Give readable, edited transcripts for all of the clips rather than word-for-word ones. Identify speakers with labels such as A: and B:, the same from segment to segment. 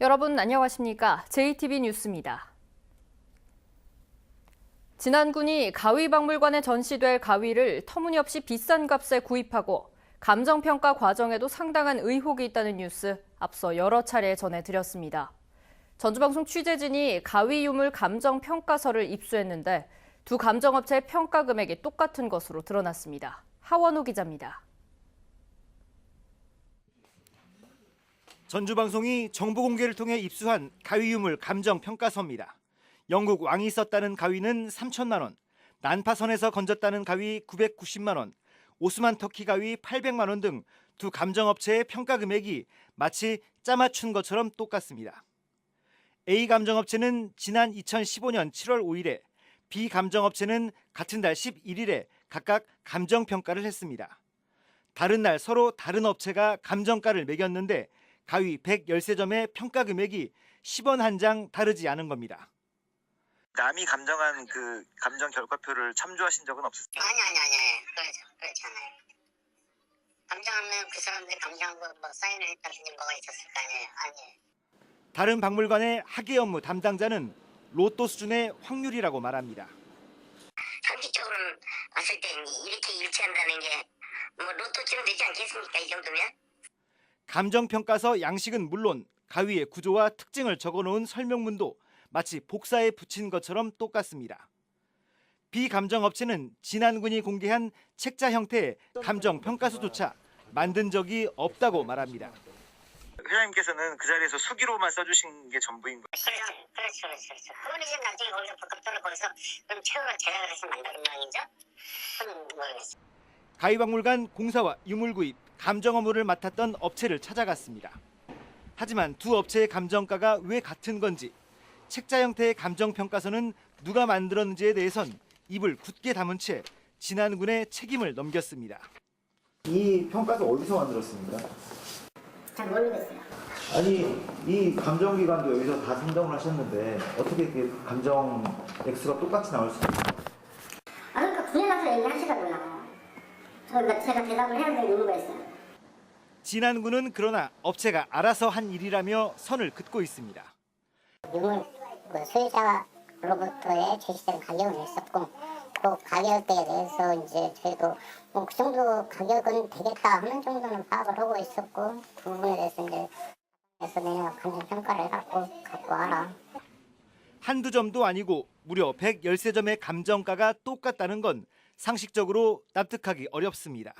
A: 여러분 안녕하십니까? JTB 뉴스입니다. 진안군이 가위박물관에 전시될 가위를 터무니없이 비싼 값에 구입하고 감정평가 과정에도 상당한 의혹이 있다는 뉴스 앞서 여러 차례 전해드렸습니다. 전주방송 취재진이 가위 유물 감정평가서를 입수했는데 두 감정업체의 평가 금액이 똑같은 것으로 드러났습니다. 하원우 기자입니다.
B: 전주방송이 정보 공개를 통해 입수한 가위 유물 감정평가서입니다. 영국 왕이 썼다는 가위는 3천만 원, 난파선에서 건졌다는 가위 990만 원, 오스만 터키 가위 800만 원 등 두 감정업체의 평가 금액이 마치 짜맞춘 것처럼 똑같습니다. A 감정업체는 지난 2015년 7월 5일에, B 감정업체는 같은 달 11일에 각각 감정평가를 했습니다. 다른 날 서로 다른 업체가 감정가를 매겼는데 가위 113점의 평가 금액이 10원 한 장 다르지 않은 겁니다.
C: 남이 감정한 그 감정 결과표를 참조하신 적은 없으세요?
D: 아니. 그렇지 않아요. 감정하면 그 사람들이 감정하고 뭐 사인을 했다든지 뭐가 있었을 거 아니에요.
B: 다른 박물관의 학예 업무 담당자는 로또 수준의 확률이라고 말합니다.
D: 상식적으로는 봤을 때 이렇게 일치한다는 게 뭐 로또쯤 되지 않겠습니까? 이 정도면?
B: 감정평가서 양식은 물론 가위의 구조와 특징을 적어놓은 설명문도 마치 복사에 붙인 것처럼 똑같습니다. 비감정업체는 진안군이 공개한 책자 형태의 감정평가서조차 만든 적이 없다고 말합니다.
C: 회장님께서는 그 자리에서 수기로만 써주신 게 전부인 거예요?
D: 그렇죠. 그거는 이제 나중에 거기서 복합도를 거기서 그럼 최후로 제작을 해서 만드는 모양이죠? 그건 모르겠어요.
B: 가위박물관 공사와 유물구입, 감정 업무를 맡았던 업체를 찾아갔습니다. 하지만 두 업체의 감정가가 왜 같은 건지, 책자 형태의 감정평가서는 누가 만들었는지에 대해선 입을 굳게 다문 채 진안군의 책임을 넘겼습니다.
E: 이 평가서 어디서 만들었습니까?
D: 잘 모르겠어요.
E: 아니, 이 감정기관도 여기서 다 선정을 하셨는데 어떻게 그 감정 액수가 똑같이 나올 수 있나요?
D: 그러니까 군에 가서 얘기하시라고요. 그러니까 제가 대답을 해야 될 의무가 있어요.
B: 진안군은 그러나 업체가 알아서 한 일이라며 선을 긋고 있습니다.
D: 유물 소유자로부터의 제시된 가격은 있었고 그 가격에 대해서 이제 저희도 뭐 그 정도 가격은 되겠다 하는 정도는 파악을 하고 있었고 그 부분에 대해서 이제 그래서 내가 감정평가를 갖고 와라.
B: 한두 점도 아니고 무려 113점의 감정가가 똑같다는 건 상식적으로 납득하기 어렵습니다.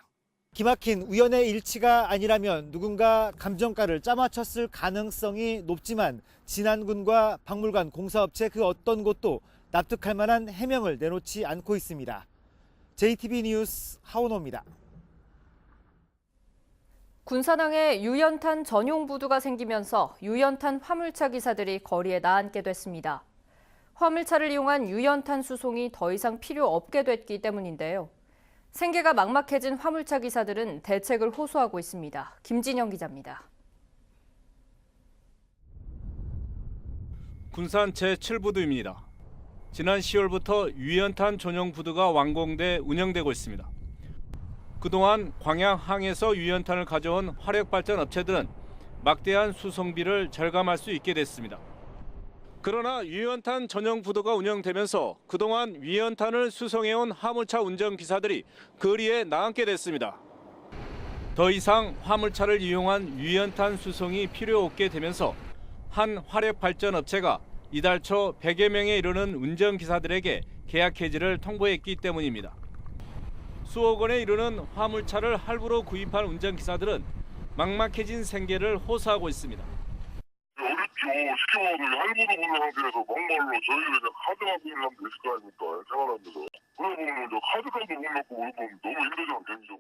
B: 기막힌 우연의 일치가 아니라면 누군가 감정가를 짜맞췄을 가능성이 높지만 진안군과 박물관 공사업체 그 어떤 곳도 납득할 만한 해명을 내놓지 않고 있습니다. JTB 뉴스 하원호입니다.
A: 군산항에 유연탄 전용 부두가 생기면서 유연탄 화물차 기사들이 거리에 나앉게 됐습니다. 화물차를 이용한 유연탄 수송이 더 이상 필요 없게 됐기 때문인데요. 생계가 막막해진 화물차 기사들은 대책을 호소하고 있습니다. 김진영 기자입니다.
F: 군산 제7부두입니다. 지난 10월부터 유연탄 전용 부두가 완공돼 운영되고 있습니다. 그동안 광양항에서 유연탄을 가져온 화력발전 업체들은 막대한 수송비를 절감할 수 있게 됐습니다. 그러나 유연탄 전용 부두가 운영되면서 그동안 유연탄을 수송해온 화물차 운전기사들이 거리에 나앉게 됐습니다. 더 이상 화물차를 이용한 유연탄 수송이 필요 없게 되면서 한 화력발전 업체가 이달 초 100여 명에 이르는 운전기사들에게 계약 해지를 통보했기 때문입니다. 수억 원에 이르는 화물차를 할부로 구입한 운전기사들은 막막해진 생계를 호소하고 있습니다.
G: 시켜먹으면 할부도 모르는 상태에서 막말로 저희들이 그냥 카드만 빌리면 되실 거 아닙니까? 생활하면서. 그러다 보면 카드값도 못 넣고 그러면 너무 힘들지 않겠죠.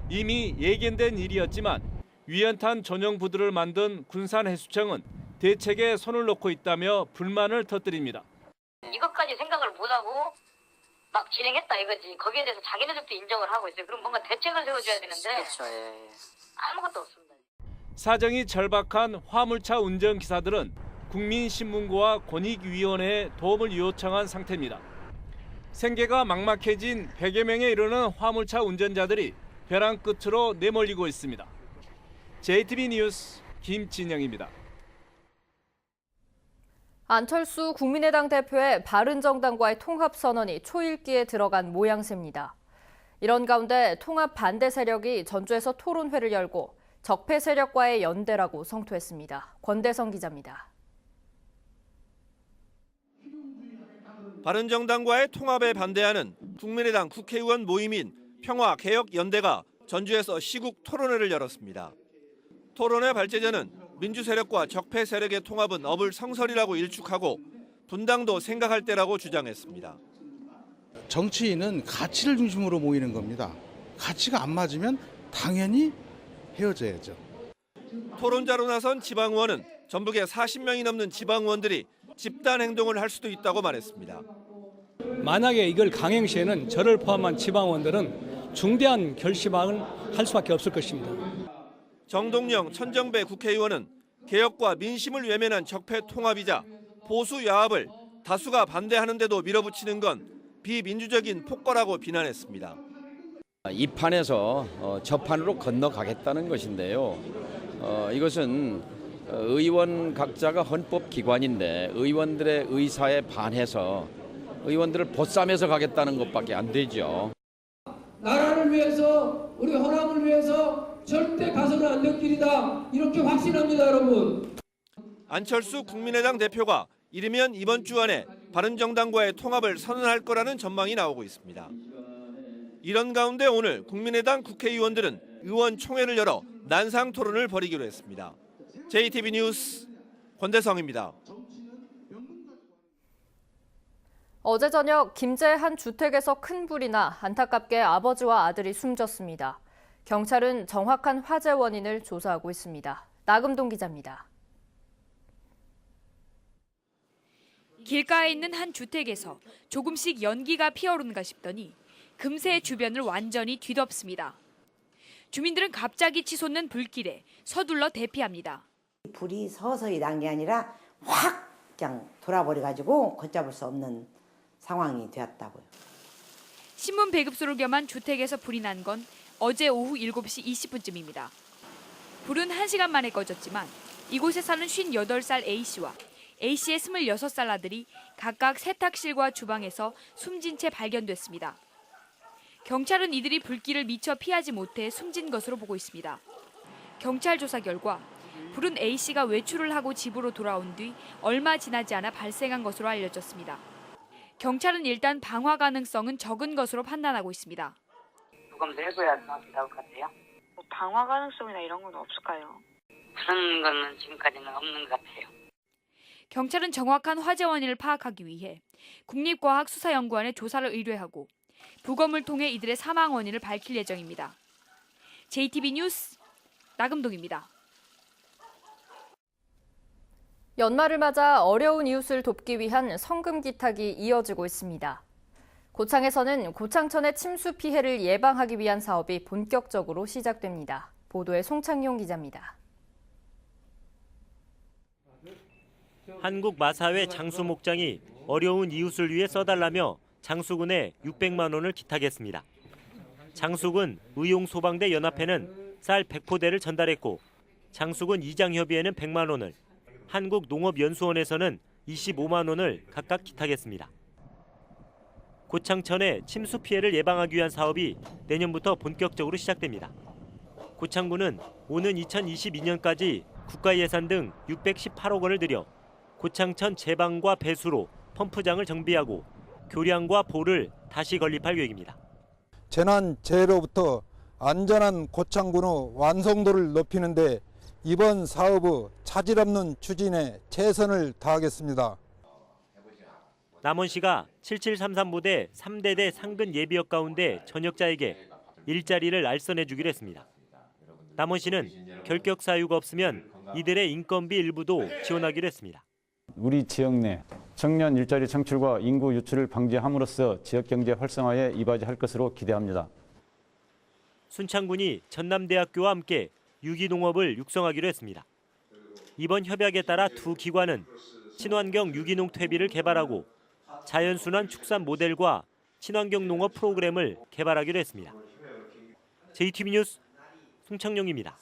F: 이미 예견된 일이었지만 유연탄 전용 부두를 만든 군산해수청은 대책에 손을 놓고 있다며 불만을 터뜨립니다.
H: 이것까지 생각을 못하고 막 진행했다 이거지. 거기에 대해서 자기네들도 인정을 하고 있어요. 그럼 뭔가 대책을 세워줘야 되는데 아무것도 없습니다.
F: 사정이 절박한 화물차 운전기사들은 국민신문고와 권익위원회에 도움을 요청한 상태입니다. 생계가 막막해진 100여 명에 이르는 화물차 운전자들이 벼랑 끝으로 내몰리고 있습니다. JTB 뉴스 김진영입니다.
A: 안철수 국민의당 대표의 바른정당과의 통합선언이 초읽기에 들어간 모양새입니다. 이런 가운데 통합 반대 세력이 전주에서 토론회를 열고 적폐 세력과의 연대라고 성토했습니다. 권대성 기자입니다.
I: 바른정당과의 통합에 반대하는 국민의당 국회의원 모임인 평화개혁연대가 전주에서 시국 토론회를 열었습니다. 토론회 발제자는 민주세력과 적폐 세력의 통합은 어불성설이라고 일축하고 분당도 생각할 때라고 주장했습니다.
J: 정치인은 가치를 중심으로 모이는 겁니다. 가치가 안 맞으면 당연히 헤어져야죠.
I: 토론자로 나선 지방의원은 전북에 40명이 넘는 지방의원들이 집단 행동을 할 수도 있다고 말했습니다.
K: 만약에 이걸 강행시에는 저를 포함한 지방의원들은 중대한 결심을 할 수밖에 없을 것입니다.
I: 정동영 천정배 국회의원은 개혁과 민심을 외면한 적폐 통합이자 보수 야합을 다수가 반대하는데도 밀어붙이는 건 비민주적인 폭거라고 비난했습니다.
L: 이 판에서 저 판으로 건너가겠다는 것인데요. 이것은 의원 각자가 헌법기관인데 의원들의 의사에 반해서 의원들을 보쌈해서 가겠다는 것밖에 안 되죠.
M: 나라를 위해서 우리 호남을 위해서 절대 가서는 안 될 길이다. 이렇게 확신합니다, 여러분.
I: 안철수 국민의당 대표가 이르면 이번 주 안에 바른정당과의 통합을 선언할 거라는 전망이 나오고 있습니다. 이런 가운데 오늘 국민의당 국회의원들은 의원총회를 열어 난상 토론을 벌이기로 했습니다. JTB 뉴스 권대성입니다.
A: 어제 저녁 김제 한 주택에서 큰 불이 나 안타깝게 아버지와 아들이 숨졌습니다. 경찰은 정확한 화재 원인을 조사하고 있습니다. 나금동 기자입니다.
N: 길가에 있는 한 주택에서 조금씩 연기가 피어오르는가 싶더니 금세 주변을 완전히 뒤덮습니다. 주민들은 갑자기 치솟는 불길에 서둘러 대피합니다.
O: 불이 서서히 난 게 아니라 확 그냥 돌아버려가지고 걷잡을 수 없는 상황이 되었다고요.
N: 신문 배급소를 겸한 주택에서 불이 난 건 어제 오후 7시 20분쯤입니다. 불은 1시간 만에 꺼졌지만 이곳에 사는 58살 A씨와 A씨의 26살 아들이 각각 세탁실과 주방에서 숨진 채 발견됐습니다. 경찰은 이들이 불길을 미처 피하지 못해 숨진 것으로 보고 있습니다. 경찰 조사 결과 불은 A씨가 외출을 하고 집으로 돌아온 뒤 얼마 지나지 않아 발생한 것으로 알려졌습니다. 경찰은 일단 방화 가능성은 적은 것으로 판단하고 있습니다.
H: 검사 해봐야 나올 것 같아요.
P: 방화 가능성이나 이런 건 없을까요?
H: 그런 거는 지금까지는 없는 것 같아요.
N: 경찰은 정확한 화재 원인을 파악하기 위해 국립과학수사연구원에 조사를 의뢰하고 부검을 통해 이들의 사망 원인을 밝힐 예정입니다. JTB 뉴스 나금동입니다.
A: 연말을 맞아 어려운 이웃을 돕기 위한 성금 기탁이 이어지고 있습니다. 고창에서는 고창천의 침수 피해를 예방하기 위한 사업이 본격적으로 시작됩니다. 보도에 송창용 기자입니다.
Q: 한국 마사회 장수 목장이 어려운 이웃을 위해 써달라며 장수군에 600만 원을 기탁했습니다. 장수군 의용소방대 연합회는 쌀 100포대를 전달했고 장수군 이장협의회는 100만 원을, 한국농업연수원에서는 25만 원을 각각 기탁했습니다. 고창천의 침수 피해를 예방하기 위한 사업이 내년부터 본격적으로 시작됩니다. 고창군은 오는 2022년까지 국가 예산 등 618억 원을 들여 고창천 제방과 배수로 펌프장을 정비하고 교량과 보를 다시 건립할 계획입니다.
R: 재난재해로부터 안전한 고창군의 완성도를 높이는 데 이번 사업의 차질 없는 추진에 최선을 다하겠습니다.
Q: 남원시가 7733부대 3대대 상근 예비역 가운데 전역자에게 일자리를 알선해주기로 했습니다. 남원시는 결격 사유가 없으면 이들의 인건비 일부도 지원하기로 했습니다.
S: 우리 지역 내 청년 일자리 창출과 인구 유출을 방지함으로써 지역경제 활성화에 이바지할 것으로 기대합니다.
Q: 순창군이 전남대학교와 함께 유기농업을 육성하기로 했습니다. 이번 협약에 따라 두 기관은 친환경 유기농 퇴비를 개발하고 자연순환 축산 모델과 친환경 농업 프로그램을 개발하기로 했습니다. JTB 뉴스 송창용입니다.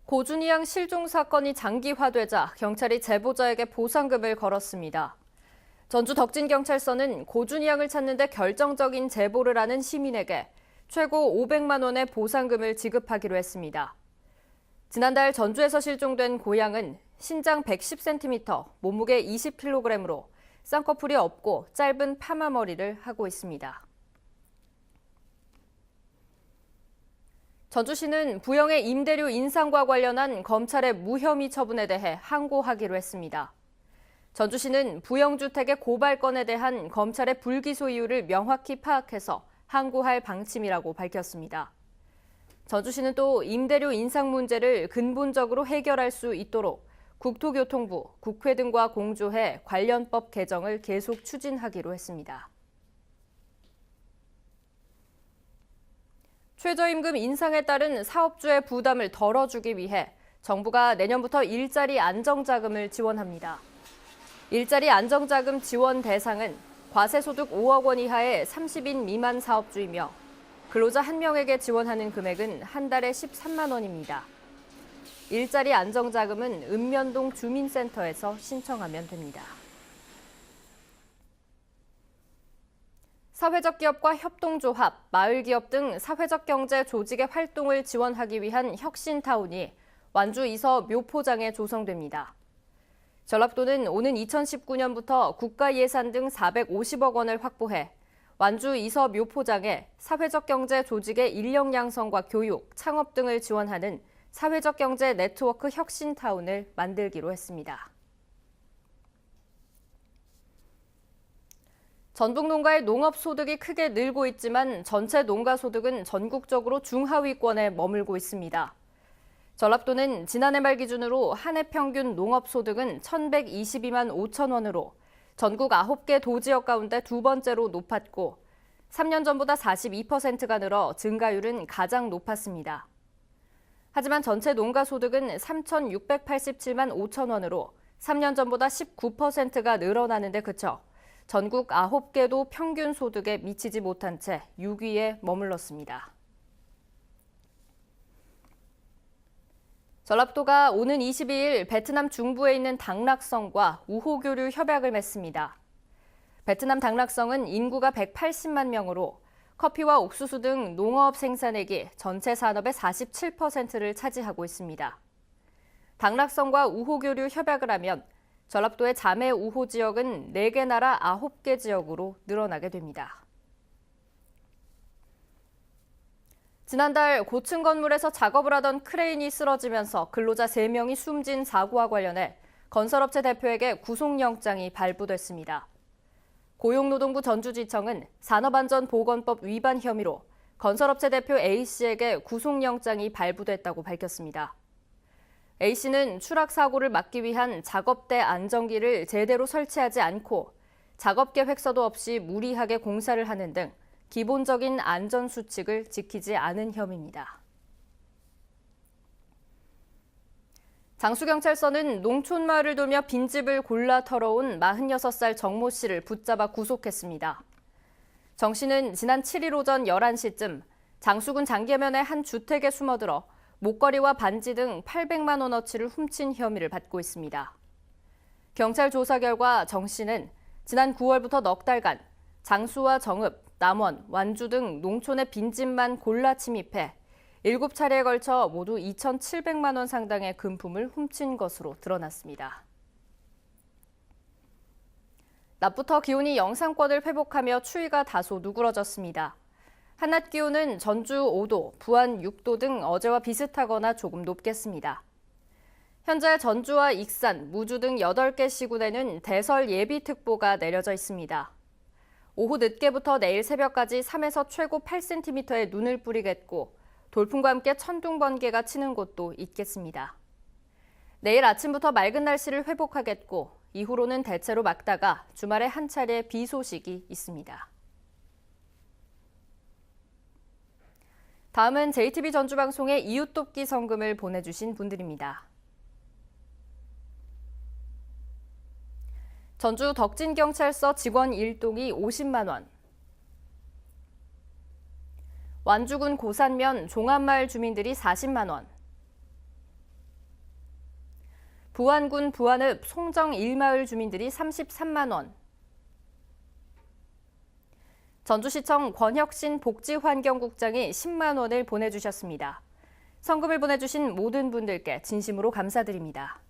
A: 고준희 양 실종 사건이 장기화되자 경찰이 제보자에게 보상금을 걸었습니다. 전주 덕진경찰서는 고준희 양을 찾는 데 결정적인 제보를 하는 시민에게 최고 500만 원의 보상금을 지급하기로 했습니다. 지난달 전주에서 실종된 고양은 신장 110cm, 몸무게 20kg으로 쌍꺼풀이 없고 짧은 파마 머리를 하고 있습니다. 전주시는 부영의 임대료 인상과 관련한 검찰의 무혐의 처분에 대해 항고하기로 했습니다. 전주시는 부영주택의 고발건에 대한 검찰의 불기소 이유를 명확히 파악해서 항고할 방침이라고 밝혔습니다. 전주시는 또 임대료 인상 문제를 근본적으로 해결할 수 있도록 국토교통부, 국회 등과 공조해 관련 법 개정을 계속 추진하기로 했습니다. 최저임금 인상에 따른 사업주의 부담을 덜어주기 위해 정부가 내년부터 일자리 안정자금을 지원합니다. 일자리 안정자금 지원 대상은 과세소득 5억 원 이하의 30인 미만 사업주이며 근로자 1명에게 지원하는 금액은 한 달에 13만 원입니다. 일자리 안정자금은 읍면동 주민센터에서 신청하면 됩니다. 사회적 기업과 협동조합, 마을기업 등 사회적 경제 조직의 활동을 지원하기 위한 혁신타운이 완주 이서 묘포장에 조성됩니다. 전라도는 오는 2019년부터 국가 예산 등 450억 원을 확보해 완주 이서 묘포장에 사회적 경제 조직의 인력 양성과 교육, 창업 등을 지원하는 사회적 경제 네트워크 혁신타운을 만들기로 했습니다. 전북 농가의 농업 소득이 크게 늘고 있지만 전체 농가 소득은 전국적으로 중하위권에 머물고 있습니다. 전라도는 지난해 말 기준으로 한 해 평균 농업 소득은 1,122만 5천 원으로 전국 9개 도지역 가운데 두 번째로 높았고 3년 전보다 42%가 늘어 증가율은 가장 높았습니다. 하지만 전체 농가 소득은 3,687만 5천 원으로 3년 전보다 19%가 늘어나는 데 그쳐 전국 9개도 평균 소득에 미치지 못한 채 6위에 머물렀습니다. 전라도가 오는 22일 베트남 중부에 있는 당락성과 우호교류 협약을 맺습니다. 베트남 당락성은 인구가 180만 명으로 커피와 옥수수 등 농업 생산액이 전체 산업의 47%를 차지하고 있습니다. 당락성과 우호교류 협약을 하면 전라도의 자매 우호 지역은 4개 나라 9개 지역으로 늘어나게 됩니다. 지난달 고층 건물에서 작업을 하던 크레인이 쓰러지면서 근로자 3명이 숨진 사고와 관련해 건설업체 대표에게 구속영장이 발부됐습니다. 고용노동부 전주지청은 산업안전보건법 위반 혐의로 건설업체 대표 A씨에게 구속영장이 발부됐다고 밝혔습니다. A씨는 추락 사고를 막기 위한 작업대 안정기를 제대로 설치하지 않고 작업 계획서도 없이 무리하게 공사를 하는 등 기본적인 안전 수칙을 지키지 않은 혐의입니다. 장수경찰서는 농촌마을을 돌며 빈집을 골라 털어온 46살 정모 씨를 붙잡아 구속했습니다. 정 씨는 지난 7일 오전 11시쯤 장수군 장계면의 한 주택에 숨어들어 목걸이와 반지 등 800만 원어치를 훔친 혐의를 받고 있습니다. 경찰 조사 결과 정 씨는 지난 9월부터 넉 달간 장수와 정읍, 남원, 완주 등 농촌의 빈집만 골라 침입해 7차례에 걸쳐 모두 2,700만 원 상당의 금품을 훔친 것으로 드러났습니다. 낮부터 기온이 영상권을 회복하며 추위가 다소 누그러졌습니다. 한낮 기온은 전주 5도, 부안 6도 등 어제와 비슷하거나 조금 높겠습니다. 현재 전주와 익산, 무주 등 8개 시군에는 대설 예비특보가 내려져 있습니다. 오후 늦게부터 내일 새벽까지 3에서 최고 8cm의 눈을 뿌리겠고 돌풍과 함께 천둥 번개가 치는 곳도 있겠습니다. 내일 아침부터 맑은 날씨를 회복하겠고 이후로는 대체로 맑다가 주말에 한 차례 비 소식이 있습니다. 다음은 JTB 전주방송에 이웃돕기 성금을 보내주신 분들입니다. 전주 덕진경찰서 직원 1동이 50만 원, 완주군 고산면 종합마을 주민들이 40만 원, 부안군 부안읍 송정 1마을 주민들이 33만 원, 전주시청 권혁신 복지환경국장이 10만 원을 보내주셨습니다. 성금을 보내주신 모든 분들께 진심으로 감사드립니다.